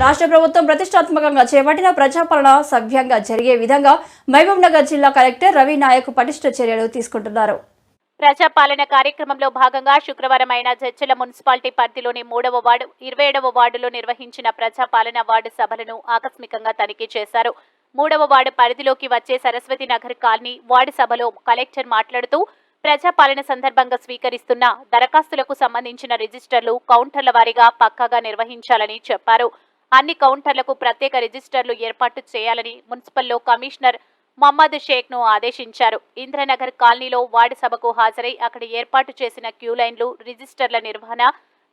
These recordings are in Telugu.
రాష్ట్ర ప్రభుత్వం ప్రతిష్టాత్మకంగా చేపట్టిన ప్రజాపాలన సవ్యంగా జరిగే విధంగా మహబూబ్ నగర్ జిల్లా కలెక్టర్ రవి నాయక్ పటిష్ట చర్యలు తీసుకుంటున్నారు. ప్రజాపాలన కార్యక్రమంలో భాగంగా శుక్రవారం జడ్చర్ల మున్సిపాలిటీ పరిధిలోని 3వ వార్డు 27వ వార్డులో నిర్వహించిన ప్రజాపాలన వార్డు సభలను ఆకస్మికంగా తనిఖీ చేశారు. 3వ వార్డు పరిధిలోకి వచ్చే సరస్వతి నగర్ కాలనీ వార్డు సభలో కలెక్టర్ మాట్లాడుతూ ప్రజాపాలన సందర్భంగా స్వీకరిస్తున్న దరఖాస్తులకు సంబంధించిన రిజిస్టర్లు కౌంటర్ల వారీగా పక్కాగా నిర్వహించాలని చెప్పారు. అన్ని కౌంటర్లకు ప్రత్యేక రిజిస్టర్లు ఏర్పాటు చేయాలని మున్సిపల్లో కమిషనర్ మహమ్మద్ షేక్ ను ఆదేశించారు. ఇంద్రనగర్ కాలనీలో వార్డు సభకు హాజరై అక్కడ ఏర్పాటు చేసిన క్యూ లైన్లు, రిజిస్టర్ల నిర్వహణ,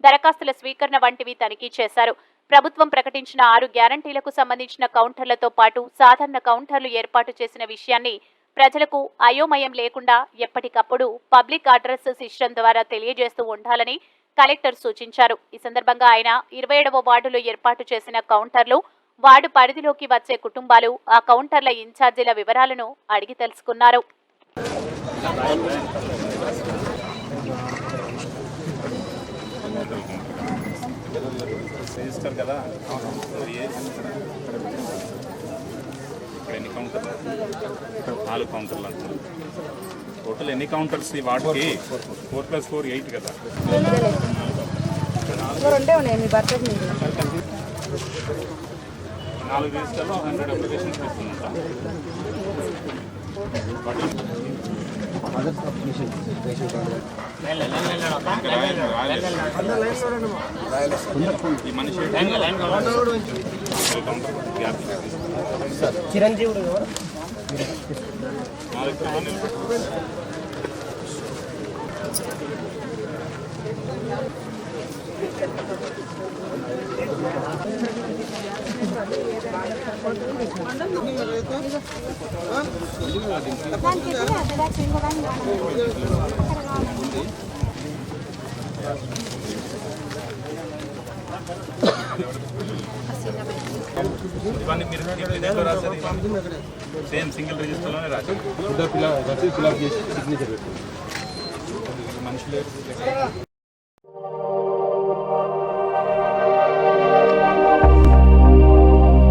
దరఖాస్తుల స్వీకరణ వంటివి తనిఖీ చేశారు. ప్రభుత్వం ప్రకటించిన 6 గ్యారంటీలకు సంబంధించిన కౌంటర్లతో పాటు సాధారణ కౌంటర్లు ఏర్పాటు చేసిన విషయాన్ని ప్రజలకు అయోమయం లేకుండా ఎప్పటికప్పుడు పబ్లిక్ అడ్రస్ సిస్టమ్ ద్వారా తెలియజేస్తూ ఉండాలని కలెక్టర్ సూచించారు. ఈ సందర్భంగా ఆయన 27వ వార్డులో ఏర్పాటు చేసిన కౌంటర్లు, వార్డు పరిధిలోకి వచ్చే కుటుంబాలు, ఆ కౌంటర్ల ఇన్ఛార్జీల వివరాలను అడిగి తెలుసుకున్నారు. టోటల్ ఎన్ని కౌంటర్స్ ఈ వార్డుకి? 4+4 8 కదా. 4 రిజిస్టర్లో 100 అప్లికేషన్స్ ఇస్తుందంట. ఈ మనిషి చిరంజీవుడు ఇవన్నీ మీరు రాసేది సేమ్ సింగిల్ రిజిస్టర్లోనే రాశారు. ఫిలప్ చేసి సిగ్నేచర్ పెట్టు. మనుషులు